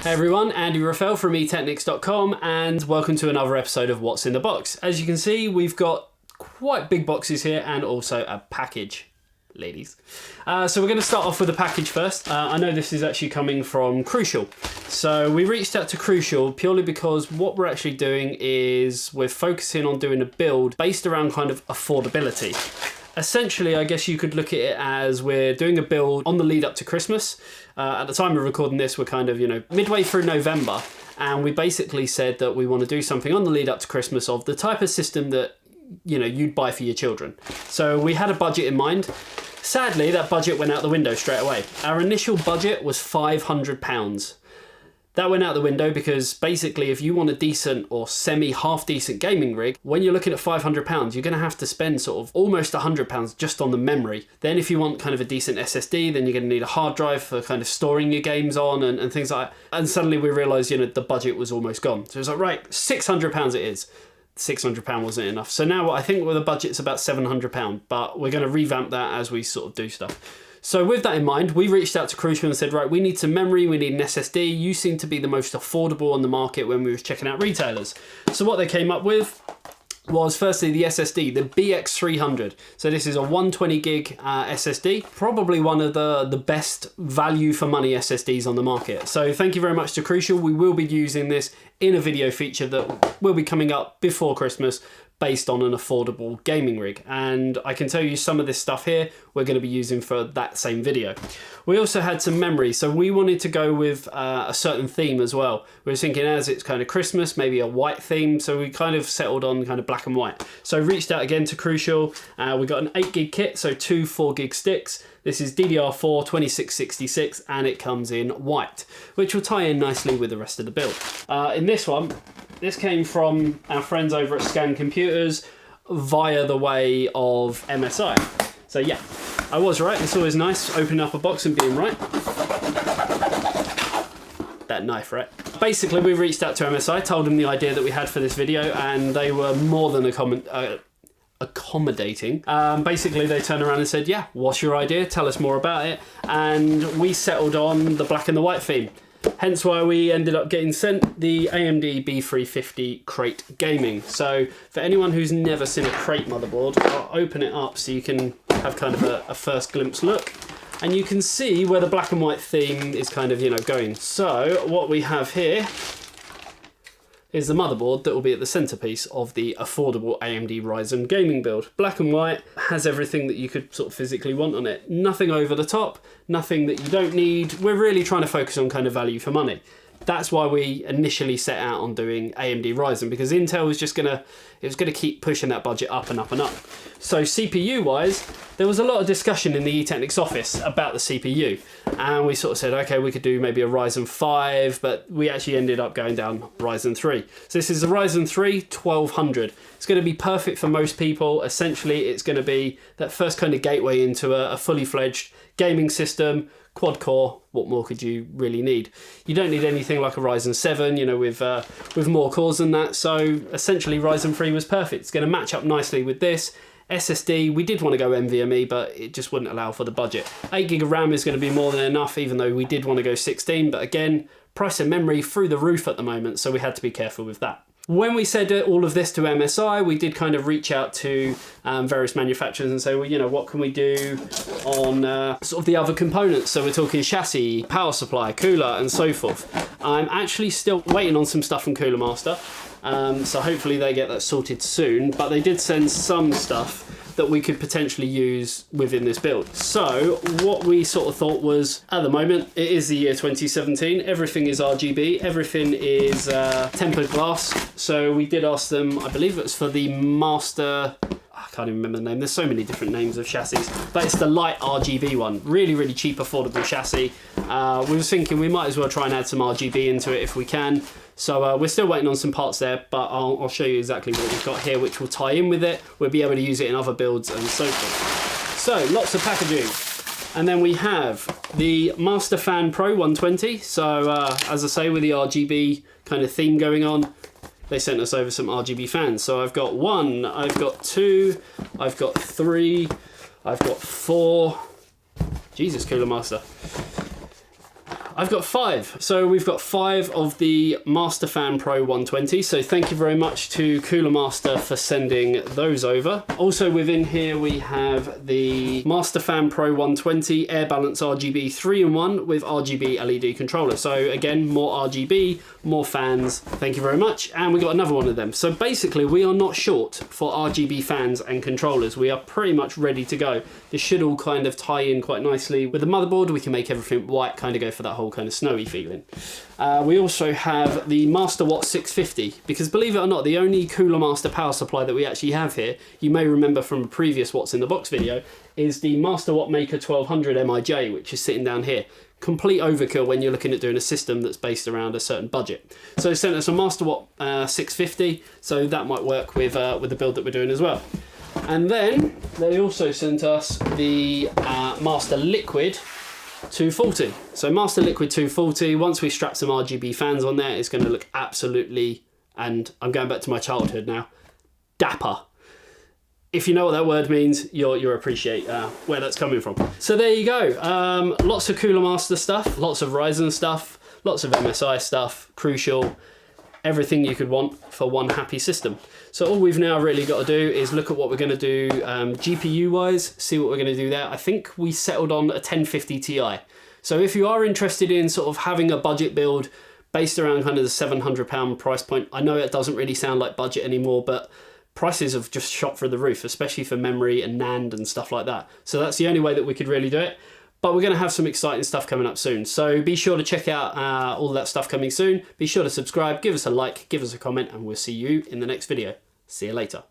Hey everyone, Andy Rafael from eTeknix.com and welcome to another episode of What's in the Box. As you can see, we've got quite big boxes here and also a package, ladies. So we're going to start off with the package first. I know this is actually coming from Crucial. So we reached out to Crucial purely because what we're actually doing is we're focusing on doing a build based around kind of affordability. Essentially, I guess you could look at it as we're doing a build on the lead up to Christmas. At the time of recording this, we're kind of, midway through November, and we basically said that we want to do something on the lead up to Christmas of the type of system that, you'd buy for your children. So we had a budget in mind. Sadly, that budget went out the window straight away. Our initial budget was £500. That went out the window because basically if you want a decent or semi-half decent gaming rig, when you're looking at £500, you're going to have to spend sort of almost £100 just on the memory. Then if you want kind of a decent SSD, then you're going to need a hard drive for kind of storing your games on and things like that. And suddenly we realised, the budget was almost gone. So it was like, right, £600 it is. £600 wasn't enough. So now I think the budget's about £700, but we're going to revamp that as we sort of do stuff. So with that in mind, we reached out to Crucial and said, right, we need some memory, we need an SSD. You seem to be the most affordable on the market when we were checking out retailers. So what they came up with was firstly the SSD, the BX300. So this is a 120 gig SSD, probably one of the best value for money SSDs on the market. So thank you very much to Crucial. We will be using this in a video feature that will be coming up before Christmas, based on an affordable gaming rig. And I can tell you some of this stuff here we're going to be using for that same video. We also had some memory, so we wanted to go with a certain theme as well. We were thinking as it's kind of Christmas, maybe a white theme, so we kind of settled on kind of black and white. So reached out again to Crucial. We got an 8 gig kit, so two 4 gig sticks. This is DDR4 2666 and it comes in white, which will tie in nicely with the rest of the build. In this one, this came from our friends over at Scan Computers via the way of MSI. So yeah, I was right. It's always nice opening up a box and being right. That knife, right? Basically, we reached out to MSI, told them the idea that we had for this video, and they were more than accommodating. Basically, they turned around and said, yeah, what's your idea? Tell us more about it. And we settled on the black and the white theme. Hence why we ended up getting sent the AMD B350 Crate Gaming. So for anyone who's never seen a Crate motherboard, I'll open it up so you can have kind of a first glimpse look. And you can see where the black and white theme is kind of, going. So what we have here is the motherboard that will be at the centerpiece of the affordable AMD Ryzen gaming build. Black and white, has everything that you could sort of physically want on it. Nothing over the top, nothing that you don't need. We're really trying to focus on kind of value for money. That's why we initially set out on doing AMD Ryzen, because Intel was just gonna keep pushing that budget up and up and up. So CPU wise, there was a lot of discussion in the eTeknix office about the CPU, and we sort of said, okay, we could do maybe a Ryzen 5, but we actually ended up going down Ryzen 3. So this is a Ryzen 3 1200. It's going to be perfect for most people. Essentially, it's going to be that first kind of gateway into a fully fledged gaming system. Quad core, what more could you really need? You don't need anything like a Ryzen 7, with more cores than that. So essentially Ryzen 3 was perfect. It's going to match up nicely with this. SSD, we did want to go NVMe, but it just wouldn't allow for the budget. 8 gig of RAM is going to be more than enough, even though we did want to go 16. But again, price of memory through the roof at the moment, so we had to be careful with that. When we said all of this to MSI, we did kind of reach out to various manufacturers and say, well, what can we do on sort of the other components? So we're talking chassis, power supply, cooler, and so forth. I'm actually still waiting on some stuff from CoolerMaster, so hopefully they get that sorted soon. But they did send some stuff that we could potentially use within this build. So what we sort of thought was, at the moment, it is the year 2017, everything is RGB, everything is tempered glass. So we did ask them, I believe it was for the Master, I can't even remember the name, there's so many different names of chassis, but it's the light RGB one, really, really cheap, affordable chassis. We were thinking we might as well try and add some RGB into it if we can. So we're still waiting on some parts there, but I'll show you exactly what we've got here, which will tie in with it. We'll be able to use it in other builds and so forth. So lots of packaging. And then we have the Master Fan Pro 120. So as I say, with the RGB kind of theme going on, they sent us over some RGB fans. So I've got 1, I've got 2, I've got 3, I've got 4. Jesus, CoolerMaster. I've got 5. So we've got 5 of the Masterfan Pro 120. So thank you very much to CoolerMaster for sending those over. Also within here we have the Masterfan Pro 120 Air Balance RGB 3-in-1 with RGB LED controller. So again, more RGB, more fans. Thank you very much. And we got another one of them. So basically we are not short for RGB fans and controllers. We are pretty much ready to go. This should all kind of tie in quite nicely with the motherboard. We can make everything white, kind of go for that whole kind of snowy feeling. We also have the MasterWatt 650, because believe it or not, the only CoolerMaster power supply that we actually have here, you may remember from a previous What's in the Box video, is the MasterWatt Maker 1200 MIJ, which is sitting down here. Complete overkill when you're looking at doing a system that's based around a certain budget. So they sent us a MasterWatt 650, so that might work with the build that we're doing as well. And then they also sent us the Master Liquid 240. So Master Liquid 240, once we strap some RGB fans on there, it's going to look absolutely, and I'm going back to my childhood now, dapper. If you know what that word means, you'll appreciate where that's coming from. So there you go. Lots of CoolerMaster stuff, lots of Ryzen stuff, lots of MSI stuff, Crucial, everything you could want for one happy system. So all we've now really got to do is look at what we're going to do GPU wise, see what we're going to do there. I think we settled on a 1050 Ti. So if you are interested in sort of having a budget build based around kind of the £700 price point, I know it doesn't really sound like budget anymore, but prices have just shot through the roof, especially for memory and NAND and stuff like that. So that's the only way that we could really do it. But we're going to have some exciting stuff coming up soon. So be sure to check out all that stuff coming soon. Be sure to subscribe, give us a like, give us a comment, and we'll see you in the next video. See you later.